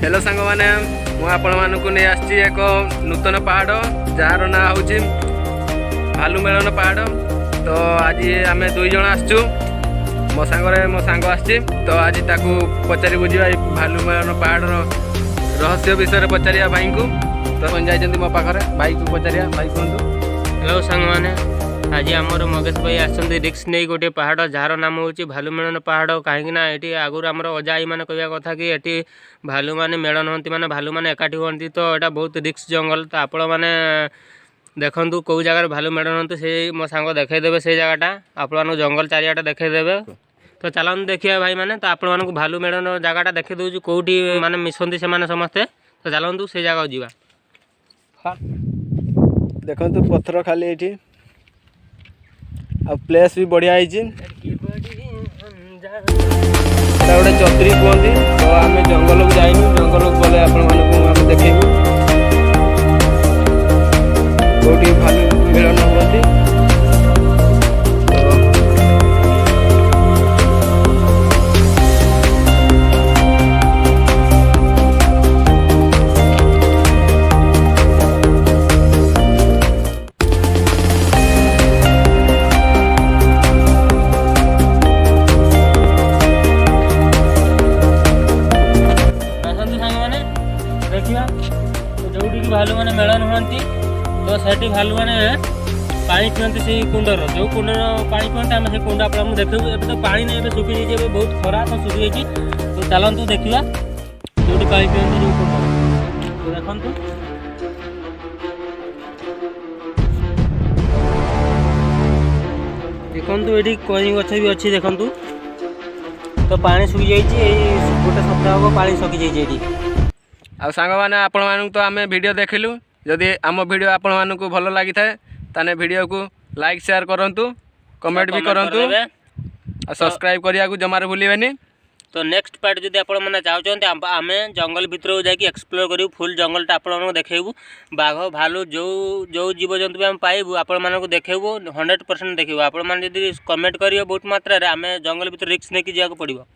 Hello सांग मैंने मुझे आसी एक नूतन पहाड़ जार ना हूँ भालू मेलन पहाड़। तो आज आम दुई जन आसचु मो सांग आसी तो आज ताकू पचारि बुझा भालू मेलन पहाड़ रहस्य विषय पचारिया भाई को। तो जाइए मो पाखे भाई को पचारिया। भाई कहतु। हेलो सांग मैंने आज आमर मगेश भाई आसते रिक्स नहीं गोटे पहाड़ जार नाम हूँ भालू मेलन पहाड़। कहीं ये आगुरी आमर अजा आई मैंने कहवा कथा कि ये भालू मैंने मेलन होती माने भालू मैंने एकाठी होती। तो यहाँ बहुत रिक्स जंगल। तो आपण मैंने देखु कौ जगार भालू मेलन होती से मो सांग देखईदेवे से जगटा आपण जंगल चारिटा देखईदेवे। तो चलते देखिए भाई मैंने। तो आपण मानक भालू मेलन जगटा देखी दूँ कौटी माने मिसंती से समस्ते। तो चलतु से जगह जावा। देखु पत्थर खाली ये आ प्लेस भी बढ़िया है। गोटे चतुरी कहती। तो आम जंगल को जाइनु जंगल को गले आप देखू कौटी भालू मिलन होती। देखिए जो भालू मैंने मेलन हुंती तो से भालू मैंने पानी पीते से कुंडर जो कुंडर पानी पीते आम से कुंड आप देखो। ए तो पानी नहीं सुखी जाइए बहुत खरा तो सुखी जाइए। तो चलतु देखा जो पानी पीते जो कुंड तो देखु ये कई गछ भी अच्छी देखु। तो पानी सुखी जाइए गोटे सप्ताह हम पानी सकी जाइए। आ सांग मैंने आपण मानक तो आम वीडियो देखिलु। जदि आम वीडियो आपण मानक भल लगी थाए ताने वीडियो को लाइक शेयर करंतु कमेंट भी करंतु आ सब्सक्राइब करिया को जमार भूलिबेनी। तो नेक्स्ट पार्ट जदि आपण माने चाहछन्ते आमे जंगल भितर जाकि एक्सप्लोर करिवु फुल जंगल टा आपण मानक देखेबु। बाघ भालू जो जो जीव जंतु भी हम पाइबु आपण मानक देखेबु 100% देखिबु। आपण माने जदि कमेंट करियो बहुत मात्रा रे आमे जंगल भितर रिस्क नै कि जाको पड़िबो।